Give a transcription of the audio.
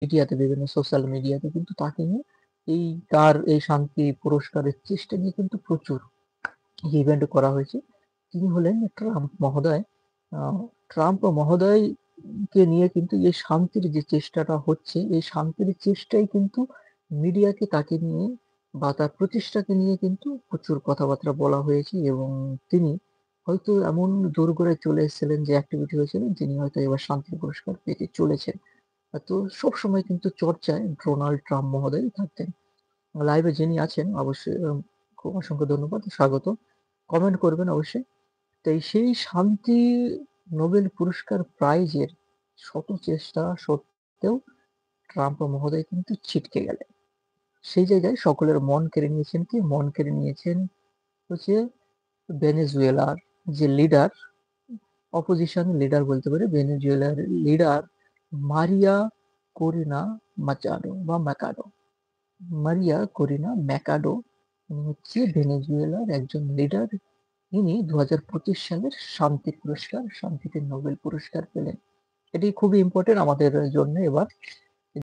মিডিয়াতে, বিভিন্ন সোশ্যাল মিডিয়াতে কিন্তু তাকে নিয়ে তার এই শান্তি পুরস্কারের চেষ্টা নিয়ে কিন্তু প্রচুর ইভেন্ট করা হয়েছে। তিনি হলেন ট্রাম্প মহোদয়। আ ট্রাম্প মহোদয়কে নিয়ে কিন্তু এই শান্তির যে চেষ্টাটা হচ্ছে, এই শান্তির চেষ্টাই কিন্তু মিডিয়াকে তাকে নিয়ে বা তার প্রচেষ্টাকে নিয়ে কিন্তু প্রচুর কথাবার্তা বলা হয়েছে এবং তিনি হয়তো এমন দোরগোড়ায় চলে এসেছিলেন যে অ্যাক্টিভিটি হয়েছিলেন, তিনি হয়তো এবার শান্তি পুরস্কার পেতে চলেছেন। তো সবসময় কিন্তু চর্চায় ডোনাল্ড ট্রাম্প মহোদয়ই থাকতেন। লাইভে যিনি আছেন অবশ্যই খুব অসংখ্য ধন্যবাদ, স্বাগত। কমেন্ট করবেন অবশ্যই। তাই সেই শান্তি নোবেল পুরস্কার প্রাইজের শত চেষ্টা সত্ত্বেও ট্রাম্প মহোদয় কিন্তু ছিটকে গেলেন। সেই জায়গায় সকলের মন কেড়ে নিয়েছেন কে? মন কেড়ে নিয়েছেন হচ্ছে ভেনেজুয়েলার যে লিডার, অপোজিশন লিডার বলতে পারি, ভেনেজুয়েলার লিডার মারিয়া করিনা মাচাডো বা ম্যাকাডো। মারিয়া করিনা ম্যাকাডো উনি হচ্ছে ভেনেজুয়েলার একজন লিডার। ইনি ২০২৫ সালের শান্তিতে নোবেল পুরস্কার পেলেন। এটি খুবই ইম্পোর্টেন্ট আমাদের জন্য এবার।